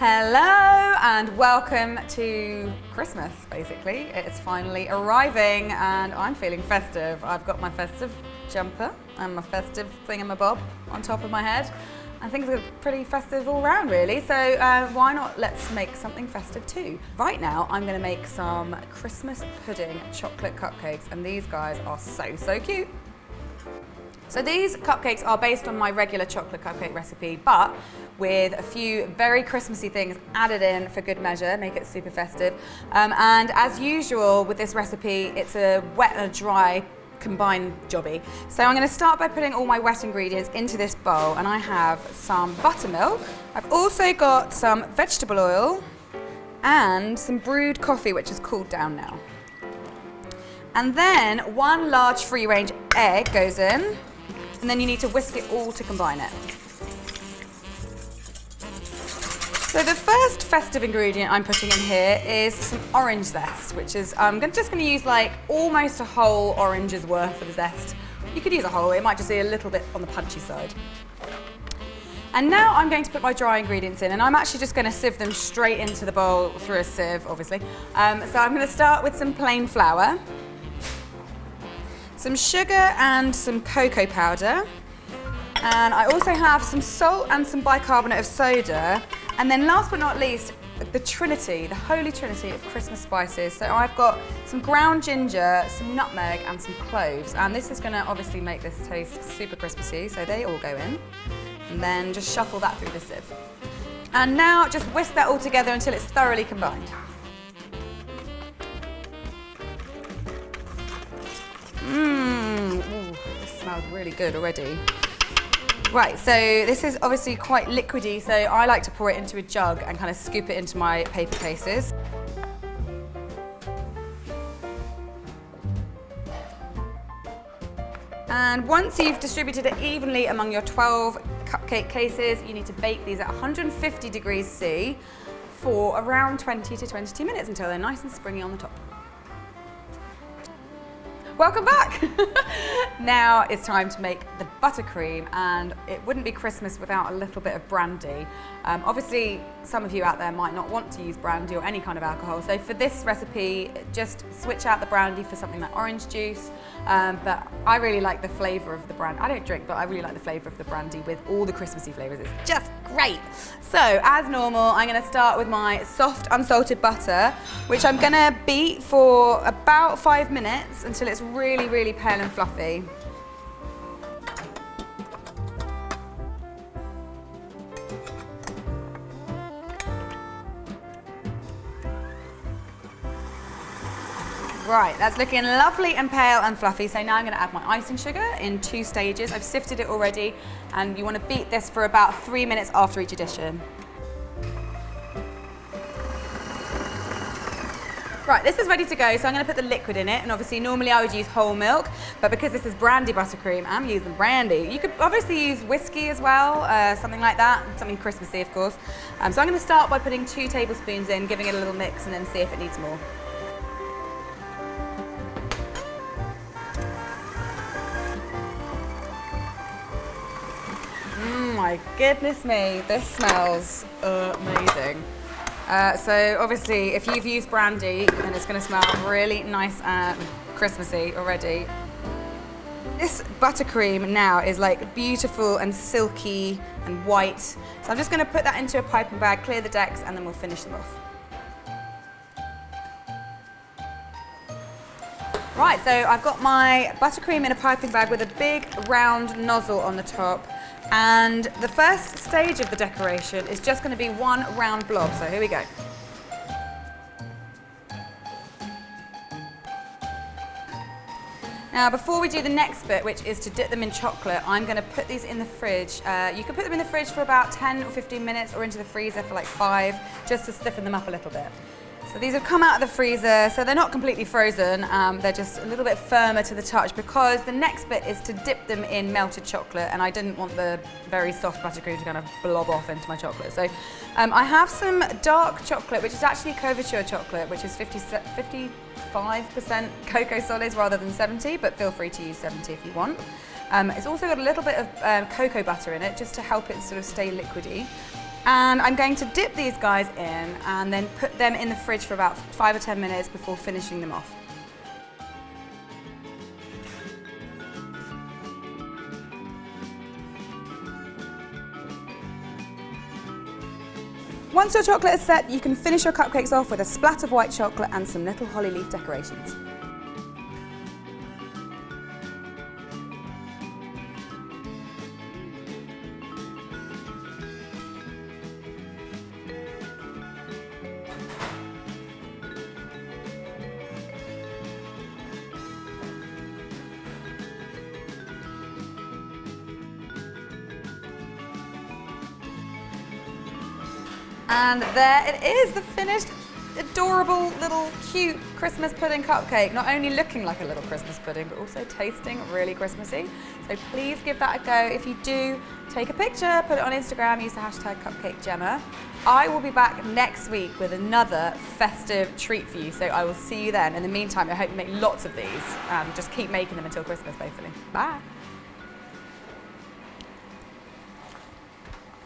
Hello and welcome to Christmas, basically. It's finally arriving and I'm feeling festive. I've got my festive jumper and my festive thingamabob on top of my head. And things are pretty festive all round, really, so why not let's make something festive too. Right now I'm going to make some Christmas pudding chocolate cupcakes, and these guys are so cute. So these cupcakes are based on my regular chocolate cupcake recipe, but with a few very Christmassy things added in for good measure, make it super festive. And as usual with this recipe, it's a wet and a dry combined jobby. So I'm going to start by putting all my wet ingredients into this bowl, and I have some buttermilk. I've also got some vegetable oil and some brewed coffee, which is cooled down now. And then one large free-range egg goes in. And then you need to whisk it all to combine it. So the first festive ingredient I'm putting in here is some orange zest, which is, I'm just going to use like almost a whole orange's worth of zest. You could use a whole, it might just be a little bit on the punchy side. And now I'm going to put my dry ingredients in, and I'm actually just going to sieve them straight into the bowl through a sieve, obviously. So I'm going to start with some plain flour, some sugar and some cocoa powder, and I also have some salt and some bicarbonate of soda, and then last but not least, the trinity, the holy trinity of Christmas spices. So I've got some ground ginger, some nutmeg and some cloves, and this is going to obviously make this taste super Christmassy, so they all go in, and then just shuffle that through the sieve. And now just whisk that all together until it's thoroughly combined. Ooh, this smells really good already. Right, so this is obviously quite liquidy, so I like to pour it into a jug and kind of scoop it into my paper cases. And once you've distributed it evenly among your 12 cupcake cases, you need to bake these at 150 degrees C for around 20 to 22 minutes until they're nice and springy on the top. Welcome back! Now it's time to make the buttercream, and it wouldn't be Christmas without a little bit of brandy. Obviously, some of you out there might not want to use brandy or any kind of alcohol, so for this recipe, just switch out the brandy for something like orange juice. But I really like the flavour of the brandy. I don't drink, but I really like the flavour of the brandy with all the Christmassy flavours. It's just great! So, as normal, I'm going to start with my soft unsalted butter, which I'm going to beat for about 5 minutes until it's really pale and fluffy. Right, that's looking lovely and pale and fluffy, so now I'm going to add my icing sugar in 2 stages. I've sifted it already, and you want to beat this for about 3 minutes after each addition. Right, this is ready to go, so I'm going to put the liquid in it, and obviously normally I would use whole milk, but because this is Brandy Buttercream, I'm using brandy. You could obviously use whiskey as well, something like that, something Christmassy of course. So I'm going to start by putting 2 tablespoons in, giving it a little mix, and then see if it needs more. My goodness me, this smells amazing. So obviously if you've used brandy, then it's going to smell really nice and Christmassy already. This buttercream now is like beautiful and silky and white. So I'm just going to put that into a piping bag, clear the decks, and then we'll finish them off. Right, so I've got my buttercream in a piping bag with a big round nozzle on the top. And the first stage of the decoration is just going to be one round blob, so here we go. Now before we do the next bit, which is to dip them in chocolate, I'm going to put these in the fridge. You can put them in the fridge for about 10 or 15 minutes or into the freezer for like 5, just to stiffen them up a little bit. So these have come out of the freezer, so they're not completely frozen, they're just a little bit firmer to the touch because the next bit is to dip them in melted chocolate, and I didn't want the very soft buttercream to kind of blob off into my chocolate. So I have some dark chocolate, which is actually couverture chocolate, which is 55% cocoa solids rather than 70, but feel free to use 70 if you want. It's also got a little bit of cocoa butter in it, just to help it sort of stay liquidy. And I'm going to dip these guys in and then put them in the fridge for about 5 or 10 minutes before finishing them off. Once your chocolate is set, you can finish your cupcakes off with a splat of white chocolate and some little holly leaf decorations. And there it is, the finished, adorable, little, cute Christmas pudding cupcake. Not only looking like a little Christmas pudding, but also tasting really Christmassy. So please give that a go. If you do, take a picture, put it on Instagram, use the hashtag Cupcake Jemma. I will be back next week with another festive treat for you, so I will see you then. In the meantime, I hope you make lots of these. Just keep making them until Christmas, basically. Bye.